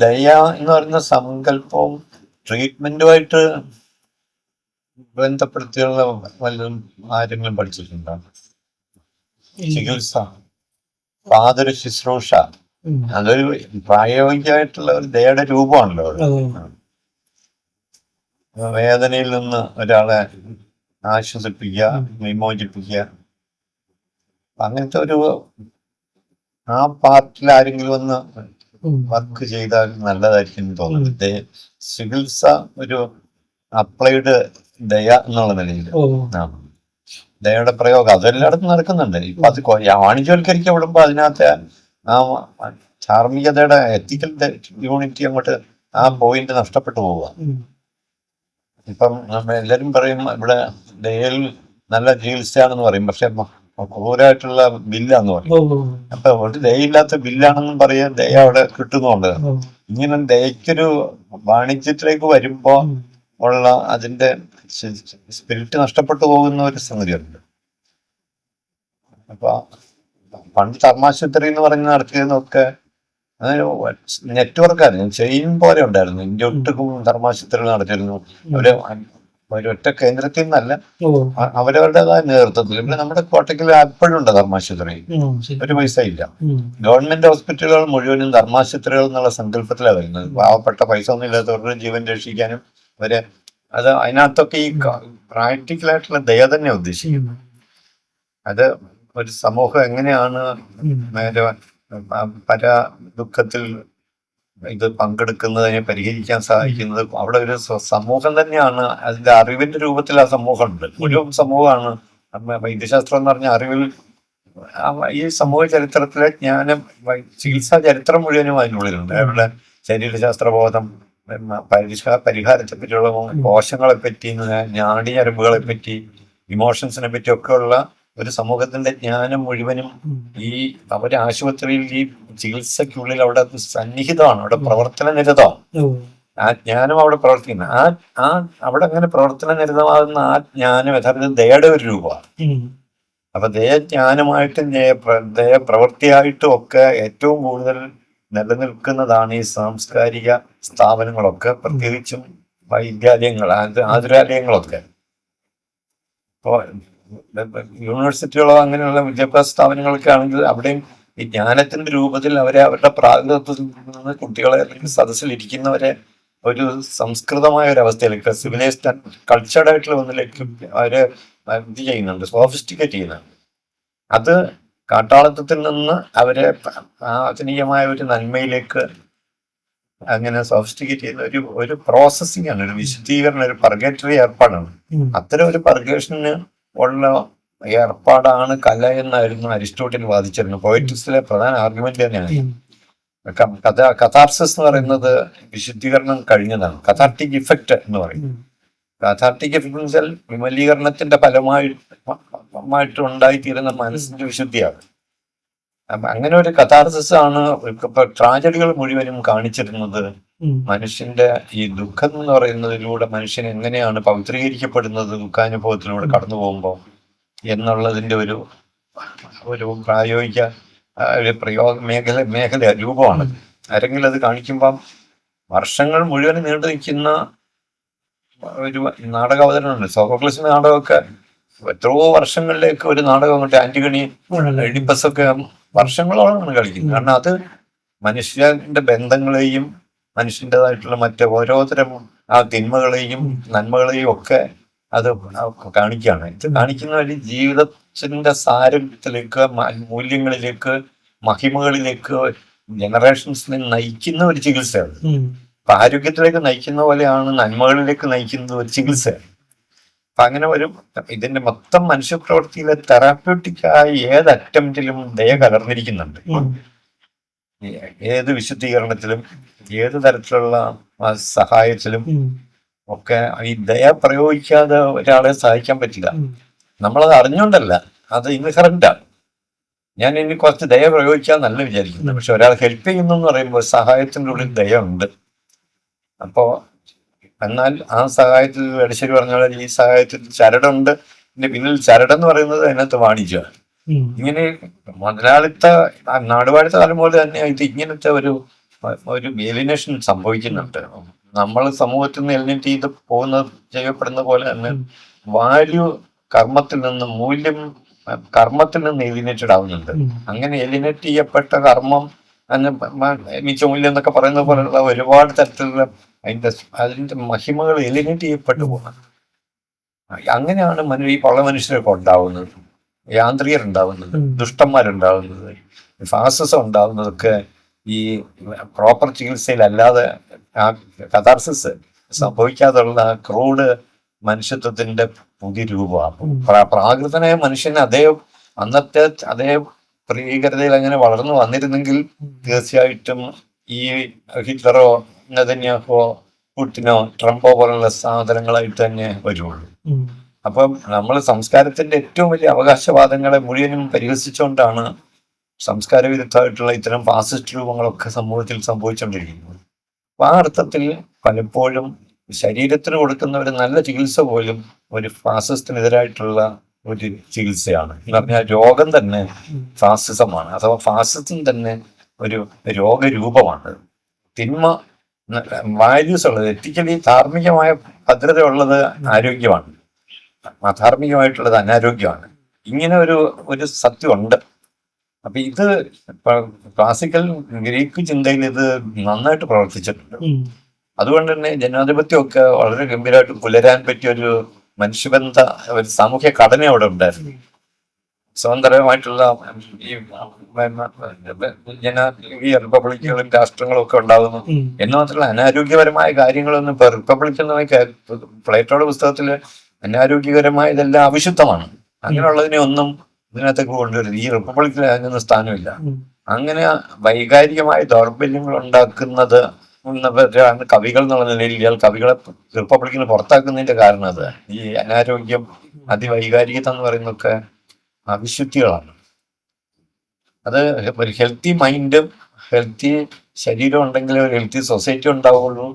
ദയ എന്ന് പറയുന്ന സങ്കല്പവും ട്രീറ്റ്മെന്റുമായിട്ട് ബന്ധപ്പെടുത്തിയുള്ള വല്ലതും ആരെങ്കിലും പഠിച്ചിട്ടുണ്ടോ? ചികിത്സ, അതൊരു ശുശ്രൂഷ, അതൊരു പ്രായോഗികമായിട്ടുള്ള ഒരു ദയയുടെ രൂപമാണല്ലോ. വേദനയിൽ നിന്ന് ഒരാളെ ആശ്വസിപ്പിക്കുക, വിമോചിപ്പിക്കുക, അങ്ങനത്തെ ഒരു ആ പാർട്ടിൽ ആരെങ്കിലും ഒന്ന് വർക്ക് ചെയ്താൽ നല്ലതായിരിക്കും തോന്നുന്നത്. ചികിത്സ ഒരു അപ്ലൈഡ് ദയ എന്നുള്ള നിലയിൽ ദയയുടെ പ്രയോഗം അതെല്ലായിടത്തും നടക്കുന്നുണ്ട്. ഇപ്പൊ അത് വാണിജ്യവൽക്കരിക്കപ്പെടുമ്പോ അതിനകത്ത് ആ ധാർമ്മികതയുടെ എത്തിക്കൽ യൂണിറ്റി അങ്ങോട്ട് ആ പോയിന്റ് നഷ്ടപ്പെട്ടു പോവുക. ഇപ്പം എല്ലാരും പറയും ഇവിടെ ദയയിൽ നല്ല ചികിത്സയാണെന്ന് പറയും, പക്ഷെ ക്രൂരായിട്ടുള്ള ബില്ലാന്ന് പറയും. അപ്പൊ ഒരു ദയയില്ലാത്ത ബില്ലാണെന്നും പറയാൻ ദയ അവിടെ കിട്ടുന്നുണ്ട്. ഇങ്ങനെ ദയക്കൊരു വാണിജ്യത്തിലേക്ക് വരുമ്പോ ഉള്ള അതിന്റെ സ്പിരിറ്റ് നഷ്ടപ്പെട്ടു പോകുന്ന ഒരു സംഗതിയുണ്ട്. അപ്പൊ പണ്ട് ധർമാശുപത്രി എന്ന് പറഞ്ഞ് നടത്തിയതൊക്കെ നെറ്റ്വർക്കായിരുന്നു, ചെയിൻ പോലെ ഉണ്ടായിരുന്നു. ഇന്ത്യ ഒട്ടുക്കും ധർമാശുപത്രികൾ നടത്തിയിരുന്നു. അവര് ഒരൊറ്റ കേന്ദ്രത്തിൽ നിന്നല്ല, അവരവരുടേതായ നേതൃത്വത്തിൽ. പിന്നെ നമ്മുടെ കോട്ടയ്ക്കൽ എപ്പോഴും ഉണ്ട് ധർമാശുപത്രി, ഒരു പൈസ ഇല്ല. ഗവൺമെന്റ് ഹോസ്പിറ്റലുകൾ മുഴുവനും ധർമാശുപത്രികൾ എന്നുള്ള സങ്കല്പത്തിലാണ് വരുന്നത്. പാവപ്പെട്ട പൈസ ഒന്നും ഇല്ലാത്തവരുടെ ജീവൻ രക്ഷിക്കാനും അവര് അത് അതിനകത്തൊക്കെ ഈ പ്രാക്ടിക്കലായിട്ടുള്ള ദയ തന്നെ ഉദ്ദേശിക്കുന്നു. അത് ഒരു സമൂഹം എങ്ങനെയാണ് പര ദുഃഖത്തിൽ ഇത് പങ്കെടുക്കുന്നതിനെ പരിഹരിക്കാൻ സഹായിക്കുന്നത്. അവിടെ ഒരു സമൂഹം തന്നെയാണ്, അതിന്റെ അറിവിന്റെ രൂപത്തിൽ ആ സമൂഹം ഉണ്ട്. മുഴുവൻ സമൂഹമാണ്. വൈദ്യശാസ്ത്രം എന്ന് പറഞ്ഞ അറിവിൽ ഈ സമൂഹ ചരിത്രത്തിലെ ജ്ഞാനം, ചികിത്സാ ചരിത്രം മുഴുവനും അതിനുള്ളിലുണ്ട്. അവരുടെ ശരീരശാസ്ത്രബോധം, പരിഹാരത്തെ പറ്റിയുള്ള കോശങ്ങളെ പറ്റി, നാഡീഞരമ്പുകളെ പറ്റി, ഇമോഷൻസിനെ പറ്റി ഒക്കെ ഉള്ള ഒരു സമൂഹത്തിന്റെ ജ്ഞാനം മുഴുവനും ഈ അവര് ആശുപത്രിയിൽ ഈ ചികിത്സക്കുള്ളിൽ അവിടെ സന്നിഹിതമാണ്, അവിടെ പ്രവർത്തന നിരതമാണ്. ആ ജ്ഞാനം അവിടെ പ്രവർത്തിക്കുന്നത്, ആ അവിടെ അങ്ങനെ പ്രവർത്തന നിരതമാകുന്ന ആ ജ്ഞാനം യഥാർത്ഥത്തിൽ ദയയുടെ ഒരു രൂപമാണ്. അപ്പൊ ദയജ്ഞാനമായിട്ടും ദയ പ്രവൃത്തിയായിട്ടും ഒക്കെ ഏറ്റവും കൂടുതൽ നിലനിൽക്കുന്നതാണ് ഈ സാംസ്കാരിക സ്ഥാപനങ്ങളൊക്കെ, പ്രത്യേകിച്ചും വൈദ്യാലയങ്ങൾ, ആതുരാലയങ്ങളൊക്കെ. ഇപ്പോ യൂണിവേഴ്സിറ്റികളോ അങ്ങനെയുള്ള വിദ്യാഭ്യാസ സ്ഥാപനങ്ങളൊക്കെ ആണെങ്കിൽ അവിടെയും ഈ ജ്ഞാനത്തിന്റെ രൂപത്തിൽ അവരെ അവരുടെ പ്രാതിനിധ്യത്തിൽ നിന്ന് കുട്ടികളെ അല്ലെങ്കിൽ സദസ്സിലിരിക്കുന്നവരെ ഒരു സംസ്കൃതമായ ഒരു അവസ്ഥയിലേക്ക്, സിവിലൈസ്ഡ് കൾച്ചർഡ് ആയിട്ടുള്ള ഒന്നിലേക്ക് അവരെ ഇത് ചെയ്യുന്നുണ്ട്, സോഫിസ്റ്റിക്കേറ്റ് ചെയ്യുന്നുണ്ട്. അത് കാട്ടാളത്വത്തിൽ നിന്ന് അവരെ ആധുനികമായ ഒരു നന്മയിലേക്ക് അങ്ങനെ സോഫിസ്റ്റിക്കേറ്റ് ചെയ്യുന്ന ഒരു പ്രോസസ്സിംഗ് ആണ്, ഒരു വിശുദ്ധീകരണം, ഒരു പർഗേറ്ററി ഏർപ്പാടാണ്. അത്തരം ഒരു പർഗേഷന് ഉള്ള ഏർപ്പാടാണ് കല എന്നായിരുന്നു അരിസ്റ്റോട്ടിൽ വാദിച്ചിരുന്നത്. പോയറ്റിക്സിലെ പ്രധാന ആർഗ്യുമെന്റ് തന്നെയാണ്. കഥാർസിസ് എന്ന് പറയുന്നത് വിശുദ്ധീകരണം കഴിഞ്ഞതാണ്. കഥാർട്ടിക് ഇഫക്റ്റ് എന്ന് പറയും. കഥാർട്ടിക് ഇഫക്റ്റ് എന്ന് വെച്ചാൽ വിമലീകരണത്തിന്റെ ഫലമായിട്ട് ഉണ്ടായിത്തീരുന്ന മനസ്സിന്റെ വിശുദ്ധിയാണ്. അങ്ങനെ ഒരു കഥാർസിസ് ആണ് ഇപ്പൊ ട്രാജഡികൾ മുഴുവനും കാണിച്ചിരുന്നത്. മനുഷ്യന്റെ ഈ ദുഃഖം എന്ന് പറയുന്നതിലൂടെ മനുഷ്യൻ എങ്ങനെയാണ് പവിത്രീകരിക്കപ്പെടുന്നത് ദുഃഖാനുഭവത്തിലൂടെ കടന്നു പോകുമ്പോൾ എന്നുള്ളതിന്റെ ഒരു പ്രായോഗിക ഒരു മേഖല രൂപമാണ്. ആരെങ്കിലും അത് കാണിക്കുമ്പം വർഷങ്ങൾ മുഴുവൻ നീണ്ടു നിൽക്കുന്ന ഒരു നാടക അവതരണമുണ്ട്. സോഫോക്ലീസിന്റെ നാടകമൊക്കെ എത്രയോ വർഷങ്ങളിലേക്ക് ഒരു നാടകം അങ്ങോട്ട്, ആന്റിഗണി, എഡിപ്പസൊക്കെ വർഷങ്ങളോളമാണ് കളിക്കുന്നത്. കാരണം അത് മനുഷ്യന്റെ ബന്ധങ്ങളെയും മനുഷ്യൻ്റെതായിട്ടുള്ള മറ്റേ ഓരോരുത്തരം ആ തിന്മകളെയും നന്മകളെയും ഒക്കെ അത് കാണിക്കുകയാണ്. ഇത് കാണിക്കുന്ന വഴി ജീവിതത്തിന്റെ സാരത്തിലേക്ക്, മൂല്യങ്ങളിലേക്ക്, മഹിമകളിലേക്ക് ജനറേഷൻസിനെ നയിക്കുന്ന ഒരു ചികിത്സയാണ്. അപ്പൊ ആരോഗ്യത്തിലേക്ക് നയിക്കുന്ന പോലെയാണ് നന്മകളിലേക്ക് നയിക്കുന്ന ഒരു ചികിത്സയാണ്. അപ്പൊ അങ്ങനെ ഇതിന്റെ മൊത്തം മനുഷ്യപ്രവൃത്തിയിലെ തെറാപ്യൂട്ടിക്കായ ഏത് അറ്റംപ്റ്റിലും ദയ കലർന്നിരിക്കുന്നുണ്ട്. ഏത് വിശുദ്ധീകരണത്തിലും ഏത് തരത്തിലുള്ള സഹായത്തിലും ഒക്കെ ഈ ദയ പ്രയോഗിക്കാതെ ഒരാളെ സഹായിക്കാൻ പറ്റില്ല. നമ്മളത് അറിഞ്ഞുകൊണ്ടല്ല, അത് ഇൻഹറന്റാണ്. ഞാൻ ഇനി കുറച്ച് ദയ പ്രയോഗിക്കാൻ നല്ല വിചാരിക്കുന്നത്. പക്ഷെ ഒരാൾ ഹെൽപ്പ് ചെയ്യുന്നു എന്ന് പറയുമ്പോൾ സഹായത്തിൻ്റെ ഉള്ളിൽ ദയ ഉണ്ട്. അപ്പോ എന്നാൽ ആ സഹായത്തിൽ എടശ്ശേരി പറഞ്ഞ പോലെ ഈ സഹായത്തിൽ ചരടുണ്ട്. ഇതിന്റെ പിന്നിൽ ചരടെന്ന് പറയുന്നത് അതിനകത്ത് വാണിജ്യമാണ്. ഇങ്ങനെ മുതലാളിത്ത നാടുവാഴിത്ത കാലം പോലെ തന്നെ ഇത് ഇങ്ങനത്തെ ഒരു ഒരു ഏലിനേഷൻ സംഭവിക്കുന്നുണ്ട്. നമ്മൾ സമൂഹത്തിൽ നിന്ന് എലിനേറ്റ് ചെയ്ത് ചെയ്യപ്പെടുന്ന പോലെ തന്നെ വാല്യൂ കർമ്മത്തിൽ നിന്ന് മൂല്യം കർമ്മത്തിൽ നിന്ന് എലിനേറ്റഡ് ആവുന്നുണ്ട്. അങ്ങനെ എലിനേറ്റ് ചെയ്യപ്പെട്ട കർമ്മം മിച്ചമൂല്യം എന്നൊക്കെ പറയുന്ന പോലെയുള്ള ഒരുപാട് തരത്തിലുള്ള അതിന്റെ മഹിമകൾ എലിനേറ്റ് ചെയ്യപ്പെട്ടു പോകുന്നത്. അങ്ങനെയാണ് ഈ പള്ള മനുഷ്യരൊക്കെ ഉണ്ടാവുന്നത്, യാന്ത്രികരുണ്ടാവുന്നത്, ദുഷ്ടന്മാരുണ്ടാവുന്നത്, ഫാസിസം ഉണ്ടാവുന്നതൊക്കെ ഈ പ്രോപ്പർ ചികിത്സയിലല്ലാതെ ആ കഥാർസിസ് സംഭവിക്കാതുള്ള ക്രൂഡ് മനുഷ്യത്വത്തിന്റെ പുതിയ രൂപമാണ്. പ്രാകൃതനായ മനുഷ്യന് അന്നത്തെ അതേ ഭീകരതയിൽ അങ്ങനെ വളർന്നു വന്നിരുന്നെങ്കിൽ തീർച്ചയായിട്ടും ഈ ഹിറ്റ്ലറോ നെതന്യാഹോ പുടിനോ ട്രംപോ പോലുള്ള സാധനങ്ങളായിട്ട് തന്നെ വരുള്ളൂ. അപ്പം നമ്മൾ സംസ്കാരത്തിന്റെ ഏറ്റവും വലിയ അവകാശവാദങ്ങളെ മുഴുവനും പരിഹസിച്ചുകൊണ്ടാണ് സംസ്കാര വിരുദ്ധമായിട്ടുള്ള ഇത്തരം ഫാസിസ്റ്റ് രൂപങ്ങളൊക്കെ സമൂഹത്തിൽ സംഭവിച്ചുകൊണ്ടിരിക്കുന്നത്. അപ്പൊ ആ അർത്ഥത്തിൽ പലപ്പോഴും ശരീരത്തിന് കൊടുക്കുന്ന ഒരു നല്ല ചികിത്സ പോലും ഒരു ഫാസിസത്തിനെതിരായിട്ടുള്ള ഒരു ചികിത്സയാണ്. എന്ന് പറഞ്ഞാൽ രോഗം തന്നെ ഫാസിസമാണ്, അഥവാ ഫാസിസം തന്നെ ഒരു രോഗരൂപമാണ്. തിന്മ വാല്യൂസ് ഉള്ളത്, എത്തിക്കലി ധാർമ്മികമായ ഭദ്രത ഉള്ളത് ആരോഗ്യമാണ്, അധാർമികമായിട്ടുള്ളത് അനാരോഗ്യമാണ്. ഇങ്ങനെ ഒരു സത്യമുണ്ട്. അപ്പൊ ഇത് ക്ലാസിക്കൽ ഗ്രീക്ക് ചിന്തയിൽ ഇത് നന്നായിട്ട് പ്രവർത്തിച്ചിട്ടുണ്ട്. അതുകൊണ്ട് തന്നെ ജനാധിപത്യമൊക്കെ വളരെ ഗംഭീരമായിട്ട് പുലരാൻ പറ്റിയ ഒരു മനുഷ്യബന്ധ ഒരു സാമൂഹ്യ ഘടന അവിടെ ഉണ്ടായിരുന്നു. സ്വതന്ത്രമായിട്ടുള്ള ഈ റിപ്പബ്ലിക്കുകളും രാഷ്ട്രങ്ങളും ഒക്കെ ഉണ്ടാകുന്നു. എന്ന് മാത്രമല്ല അനാരോഗ്യപരമായ കാര്യങ്ങളൊന്നും ഇപ്പൊ റിപ്പബ്ലിക് എന്ന് പ്ലേറ്റോയുടെ പുസ്തകത്തില് അനാരോഗ്യകരമായതെല്ലാം അവിശുദ്ധമാണ്. അങ്ങനെയുള്ളതിനെ ഒന്നും ഇതിനകത്തേക്ക് കൊണ്ടുവരുന്നത്. ഈ റിപ്പബ്ലിക്കിൽ അതിനൊന്നും സ്ഥാനമില്ല. അങ്ങനെ വൈകാരികമായ ദൗർബല്യങ്ങൾ ഉണ്ടാക്കുന്നത് കവികൾ എന്നുള്ള നിലയിൽ ഇയാൾ കവികളെ റിപ്പബ്ലിക്കിന് പുറത്താക്കുന്നതിന്റെ കാരണം അത് ഈ അനാരോഗ്യം, അതിവൈകാരികത എന്ന് പറയുന്നതൊക്കെ അവിശുദ്ധികളാണ്. അത് ഒരു ഹെൽത്തി മൈൻഡും ഹെൽത്തി ശരീരം ഉണ്ടെങ്കിൽ ഒരു ഹെൽത്തി സൊസൈറ്റി ഉണ്ടാവുള്ളൂ.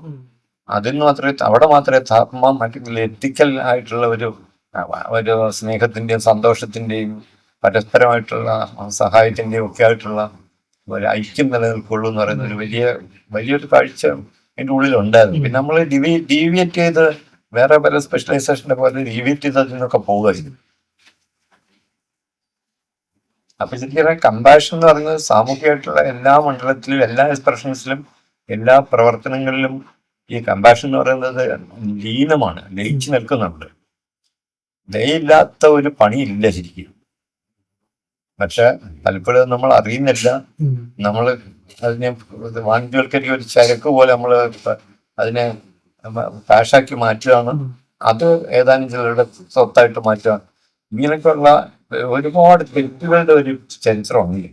അതിന് അവിടെ മാത്രമേ ധർമ്മം, മറ്റു എത്തിക്കൽ ആയിട്ടുള്ള ഒരു സ്നേഹത്തിന്റെയും സന്തോഷത്തിന്റെയും പരസ്പരമായിട്ടുള്ള സഹായത്തിന്റെയും ഒക്കെ ആയിട്ടുള്ള ഒരു ഐക്യം നിലനിൽക്കുള്ളൂ എന്ന് പറയുന്ന ഒരു വലിയൊരു കാഴ്ച അതിൻ്റെ ഉള്ളിൽ ഉണ്ടായിരുന്നു. പിന്നെ നമ്മൾ ഡീവിയേറ്റ് ചെയ്ത് വേറെ പല സ്പെഷ്യലൈസേഷന്റെ പോലെ ഡീവിയേറ്റ് ചെയ്ത് അതിൽ നിന്നൊക്കെ പോവുകയായിരുന്നു. അപ്പൊ ശരിക്കും കമ്പാഷൻ എന്ന് പറയുന്നത് സാമൂഹികമായിട്ടുള്ള എല്ലാ മണ്ഡലത്തിലും, എല്ലാ എക്സ്പ്രഷൻസിലും, എല്ലാ പ്രവർത്തനങ്ങളിലും ഈ കമ്പാഷൻ എന്ന് പറയുന്നത് ലീനമാണ്, ലയിച്ചു നിൽക്കുന്നുണ്ട്. ദയയില്ലാത്ത ഒരു പണിയില്ല ശരിക്കും. പക്ഷെ പലപ്പോഴും നമ്മൾ അറിയുന്നില്ല. നമ്മൾ അതിനെ വാണിജ്യവൽക്കരിക്കുക, ഒരു ചരക്ക് പോലെ നമ്മൾ അതിനെ കാശാക്കി മാറ്റുകയാണ്. അത് ഏതാനും ചിലരുടെ സ്വത്തായിട്ട് മാറ്റുകയാണ്. ഇങ്ങനെയൊക്കെയുള്ള ഒരുപാട് തെറ്റുകളുടെ ഒരു ചരിത്രമുണ്ട്.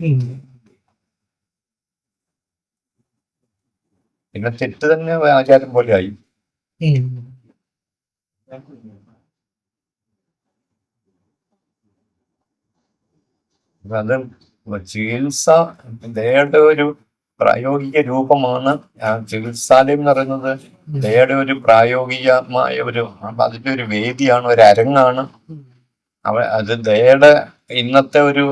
പിന്നെ തെറ്റ് തന്നെ ആചാരം പോലെ ആയി. അത് ചികിത്സ ദയയുടെ ഒരു പ്രായോഗിക രൂപമാണ്. ചികിത്സാലയം എന്ന് പറയുന്നത് ദയയുടെ ഒരു പ്രായോഗികമായ അതിന്റെ ഒരു വേദിയാണ്, ഒരു അരങ്ങാണ്. അത് ദയയുടെ ഇന്നത്തെ ഒരു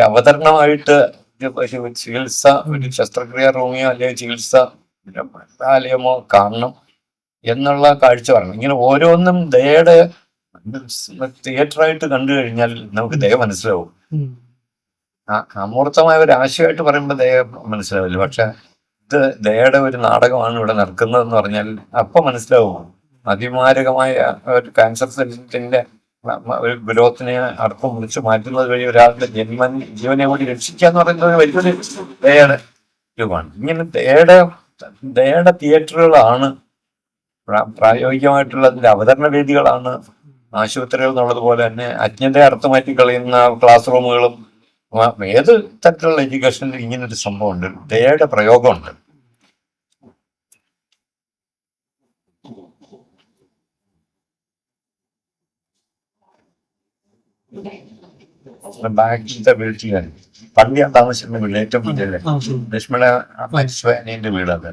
അവതരണമായിട്ട് ഒരു ചികിത്സ, ഒരു ശസ്ത്രക്രിയ റൂമിയോ അല്ലെങ്കിൽ ചികിത്സ ആലയമോ കാണണം എന്നുള്ള കാഴ്ച പറഞ്ഞു. ഇങ്ങനെ ഓരോന്നും ദയയുടെ തിയേറ്ററായിട്ട് കണ്ടു കഴിഞ്ഞാൽ നമുക്ക് ദയ മനസ്സിലാവും. അമൂർത്തമായ ഒരു ആശയമായിട്ട് പറയുമ്പോൾ ദയ മനസ്സിലാവില്ല. പക്ഷെ ഇത് ദയയുടെ ഒരു നാടകമാണ് ഇവിടെ നടക്കുന്നതെന്ന് പറഞ്ഞാൽ അപ്പൊ മനസ്സിലാവും. അതിമാരകമായ ഒരു ക്യാൻസർ സെല്ലിന്റെ ഒരു ഗ്രോത്തിനെ അടക്കം വിളിച്ചു മാറ്റുന്നത് വഴി ഒരാളുടെ ജീവനെ കൂടി രക്ഷിക്കുക എന്ന് പറയുന്നത് വലിയൊരു ദയയുടെ രൂപമാണ്. ഇങ്ങനെ ദയയുടെ തിയേറ്ററുകളാണ്, പ്രായോഗികമായിട്ടുള്ള അതിന്റെ അവതരണ വേദികളാണ് ആശുപത്രികൾ എന്നുള്ളതുപോലെ തന്നെ അജ്ഞതയെ അർത്ഥമാറ്റി കളയുന്ന ക്ലാസ് റൂമുകളും ഏത് തരത്തിലുള്ള എഡ്യൂക്കേഷനിൽ ഇങ്ങനൊരു സംഭവമുണ്ട്, ദയയുടെ പ്രയോഗമുണ്ട്. ബാക്കിലത്തെ വീട്ടിൽ പണ്ട് ഞാൻ താമസിക്കുന്ന വീട് ഏറ്റവും വീട്ടിലെ ലക്ഷ്മണ അനിയന്റെ വീടത്.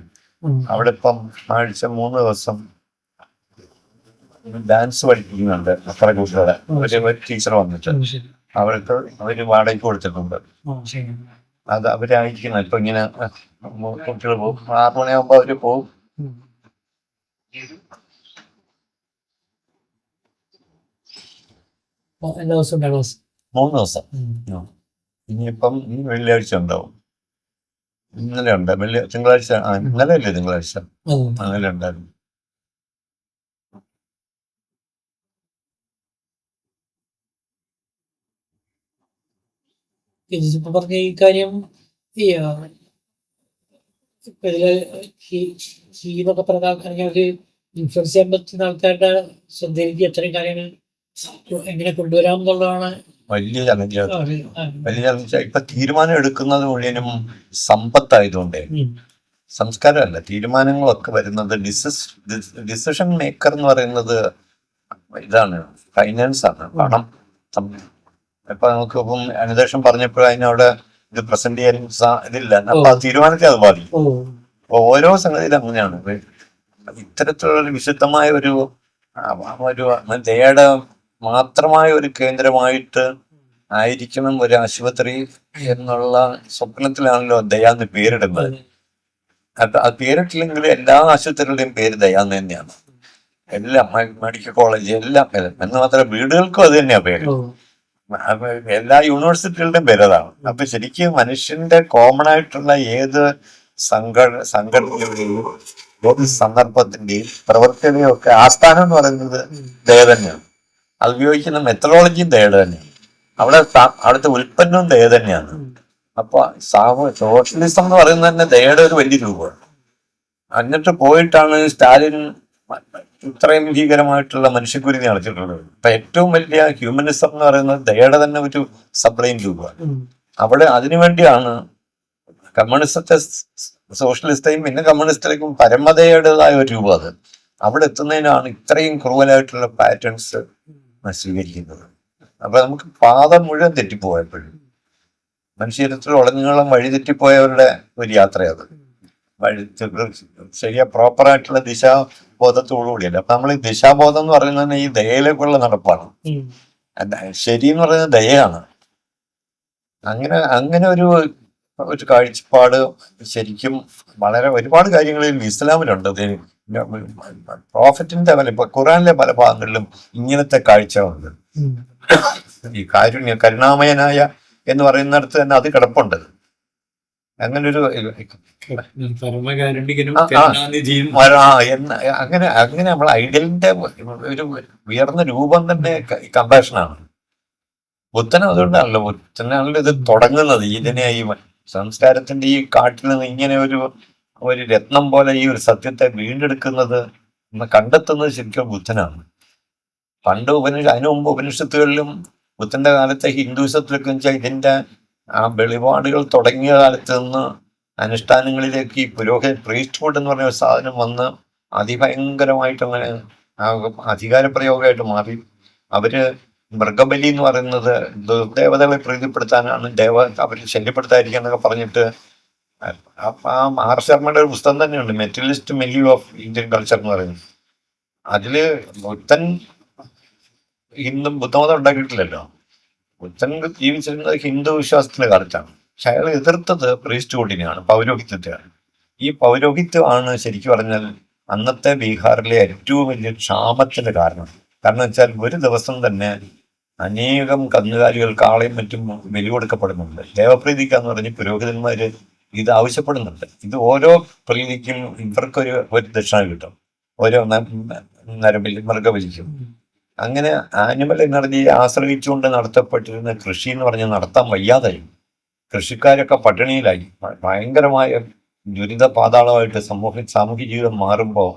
അവിടെ ഇപ്പം ആഴ്ച 3 ദിവസം ഡാൻസ് പഠിപ്പിക്കുന്നുണ്ട്. അത്ര കുട്ടികളെ ഒരു ടീച്ചർ വന്നിട്ട് അവർക്ക് അവര് വാടകയ്ക്ക് കൊടുത്തിട്ടുണ്ട്. അത് അവരായിരിക്കണം. ഇപ്പൊ ഇങ്ങനെ കുട്ടികൾ പോകും, 6 മണിയാകുമ്പോ അവര് പോകും. എല്ലാ ദിവസവും ഉണ്ടാകും ക്ലാസ്. 3 ദിവസം. ഇനിയിപ്പം വെള്ളിയാഴ്ച ഉണ്ടാവും. ഇന്നലെ ഉണ്ട് തിങ്കളാഴ്ച. ഇന്നലെ അല്ലേ തിങ്കളാഴ്ച? ഇന്നലെ ഉണ്ടായിരുന്നു. ഇപ്പൊ പറഞ്ഞ ഈ കാര്യം ഈ ഇപ്പൊ ഇതില് എന്നൊക്കെ പറഞ്ഞ ആൾക്കാർക്ക് ഇൻഫ്ലുവൻസ് ചെയ്യാൻ പറ്റുന്ന ആൾക്കാരുടെ ശ്രദ്ധയിലേക്ക് എത്രയും കാര്യങ്ങൾ എങ്ങനെ കൊണ്ടുവരാം എന്നുള്ളതാണ് വലിയ ചലഞ്ച്. വലിയ ചലഞ്ച്. ഇപ്പൊ തീരുമാനം എടുക്കുന്നത് മുഴുവനും സമ്പത്തായതുകൊണ്ടേ സംസ്കാരമല്ല, തീരുമാനങ്ങളൊക്കെ വരുന്നത് ഡിസിഷൻ മേക്കർ എന്ന് പറയുന്നത് ഇതാണ്, ഫൈനാൻസ് ആണ്, പണം. ഇപ്പൊ നമുക്ക് ഇപ്പം അനുദേശം പറഞ്ഞപ്പോഴും അതിനവിടെ ഇത് പ്രസന്റ് ചെയ്യാൻ ഇതില്ല, അപ്പൊ ആ തീരുമാനത്തെ അത് ബാധിക്കും. അപ്പൊ ഓരോ സംഗതിയിലും അങ്ങനെയാണ്. ഇത്തരത്തിലുള്ള വിശുദ്ധമായ ഒരു ദയയുടെ മാത്രമായ ഒരു കേന്ദ്രമായിട്ട് ആയിരിക്കണം ഒരു ആശുപത്രി എന്നുള്ള സ്വപ്നത്തിലാണല്ലോ ദയാന്ന് പേരിടുന്നത്. അത് പേരിട്ടില്ലെങ്കിൽ എല്ലാ ആശുപത്രികളുടെയും പേര് ദയാന്ന് തന്നെയാണ്. എല്ലാം മെഡിക്കൽ കോളേജ് എല്ലാം എന്ന് മാത്രമേ വീടുകൾക്കും അത് തന്നെയാ പേര്. എല്ലാ യൂണിവേഴ്സിറ്റികളുടെയും പേര് അതാണ്. അപ്പൊ ശരിക്കും മനുഷ്യന്റെ കോമൺ ആയിട്ടുള്ള ഏത് സംഘടനയുടെയും ഏത് സന്ദർഭത്തിന്റെയും പ്രവൃത്തിയുടെയും ഒക്കെ ആസ്ഥാനം എന്ന് പറയുന്നത് ദയ തന്നെയാണ്. അത് ഉപയോഗിക്കുന്ന മെത്തഡോളജിയും ദയയുടെ തന്നെയാണ്. അവിടുത്തെ ഉൽപ്പന്നവും ദയ തന്നെയാണ്. അപ്പൊ സോഷ്യലിസം എന്ന് പറയുന്നത് തന്നെ ദയയുടെ ഒരു വലിയ രൂപമാണ്. എന്നിട്ട് പോയിട്ടാണ് സ്റ്റാലിൻ ഇത്രയും ഭീകരമായിട്ടുള്ള മനുഷ്യക്കുരുതി നടത്തിയിട്ടുള്ളത്. ഇപ്പൊ ഏറ്റവും വലിയ ഹ്യൂമനിസം എന്ന് പറയുന്നത് ദയയുടെ തന്നെ ഒരു സബ്ലൈം രൂപമാണ്. അവിടെ അതിനുവേണ്ടിയാണ് കമ്മ്യൂണിസത്തെ സോഷ്യലിസ്റ്റയും പിന്നെ കമ്മ്യൂണിസ്റ്റിലേക്കും പരമതയുടേതായ ഒരു രൂപം. അത് അവിടെ എത്തുന്നതിനാണ് ഇത്രയും ക്രൂവലായിട്ടുള്ള പാറ്റേൺസ് സ്വീകരിക്കുന്നത്. അപ്പൊ നമുക്ക് പാത മുഴുവൻ തെറ്റിപ്പോയപ്പോഴും മനുഷ്യത്തിൽ ഉടനീളം വഴിതെറ്റിപ്പോയവരുടെ ഒരു യാത്രയത്. ശരിയാ പ്രോപ്പറായിട്ടുള്ള ദിശാബോധത്തോടുകൂടിയല്ല. അപ്പൊ നമ്മൾ ഈ ദിശാബോധം എന്ന് പറയുന്നത് ഈ ദയയിലേക്കുള്ള നടപ്പാണ്. ശരി എന്ന് പറയുന്നത് ദയയാണ്. അങ്ങനെ ഒരു കാഴ്ചപ്പാട് ശരിക്കും വളരെ ഒരുപാട് കാര്യങ്ങളിൽ ഇസ്ലാമിലുണ്ട്. പ്രോഫറ്റിന്റെ ഇപ്പൊ ഖുറാനിലെ പല ഭാഗങ്ങളിലും ഇങ്ങനത്തെ കാഴ്ചകളുണ്ട്. ഈ കരുണാമയനായ എന്ന് പറയുന്നിടത്ത് തന്നെ അത് കിടപ്പുണ്ട്. അങ്ങനൊരു അങ്ങനെ നമ്മൾ ഐഡിയലിന്റെ ഒരു ഉയർന്ന രൂപം തന്നെ കമ്പാഷനാണ്. ബുദ്ധനും അതുകൊണ്ടാണല്ലോ, ബുദ്ധനാണല്ലോ ഇത് തുടങ്ങുന്നത്. ഇതിനെ ഈ സംസ്കാരത്തിന്റെ ഈ കാട്ടിൽ നിന്ന് ഇങ്ങനെ ഒരു രത്നം പോലെ ഈ ഒരു സത്യത്തെ വീണ്ടെടുക്കുന്നത് കണ്ടെത്തുന്നത് ശരിക്കും ബുദ്ധനാണ്. പണ്ട് അതിനു മുമ്പ് ഉപനിഷത്തുകളിലും ബുദ്ധന്റെ കാലത്തെ ഹിന്ദുയിസത്തിലൊക്കെ വെച്ചാൽ ഇതിന്റെ ആ വെളിപാടുകൾ തുടങ്ങിയ കാലത്ത് നിന്ന് അനുഷ്ഠാനങ്ങളിലേക്ക് ഈ പ്രീസ്റ്റ്ഹുഡ് എന്ന് പറഞ്ഞ ഒരു സാധനം വന്ന് അതിഭയങ്കരമായിട്ട് അങ്ങനെ അധികാരപ്രയോഗമായിട്ട് മാറി. അവര് മൃഗബലി എന്ന് പറയുന്നത് ദേവതകളെ പ്രീതിപ്പെടുത്താനാണ്, അവര് ശല്യപ്പെടുത്താതിരിക്കുക എന്നൊക്കെ പറഞ്ഞിട്ട് ആ ആർ ശർമ്മയുടെ ഒരു പുസ്തകം തന്നെയുണ്ട്, മെറ്റീരിയലിസ്റ്റ് മെല്യൂ ഓഫ് ഇന്ത്യൻ കൾച്ചർ എന്ന് പറയുന്നത്. അതില് ബുദ്ധൻ ബുദ്ധമതം ഉണ്ടാക്കിയിട്ടില്ലല്ലോ. ബുദ്ധൻ ജീവിച്ചിരുന്നത് ഹിന്ദു വിശ്വാസത്തിന്റെ കാലത്താണ്. പക്ഷെ അയാൾ എതിർത്തത് പ്രീസ്റ്റ്ഹുഡിനെയാണ്, പൗരോഹിത്യത്തെയാണ്. ഈ പൗരോഹിത്യമാണ് ശരിക്കും പറഞ്ഞാൽ അന്നത്തെ ബീഹാറിലെ ഏറ്റവും വലിയ ക്ഷാമത്തിന്റെ കാരണം. കാരണം വെച്ചാൽ ഒരു ദിവസം തന്നെ അനേകം കന്നുകാലികൾ കാളയും മറ്റും ബലി കൊടുക്കപ്പെടുന്നുണ്ട്. ദേവപ്രീതിക്കാന്ന് പറഞ്ഞ് പുരോഹിതന്മാര് ഇത് ആവശ്യപ്പെടുന്നുണ്ട്. ഇത് ഓരോ പ്രീതിക്കും ഇവർക്കൊരു ദക്ഷിണ കിട്ടും, ഓരോ മൃഗബലിക്കും. അങ്ങനെ ആനിമൽ എനർജിയെ ആശ്രയിച്ചുകൊണ്ട് നടത്തപ്പെട്ടിരുന്ന കൃഷി എന്ന് പറഞ്ഞാൽ നടത്താൻ വയ്യാതായി. കൃഷിക്കാരൊക്കെ പട്ടിണിയിലായി. ഭയങ്കരമായ ദുരിത പാതാളമായിട്ട് സാമൂഹ്യ ജീവിതം മാറുമ്പോൾ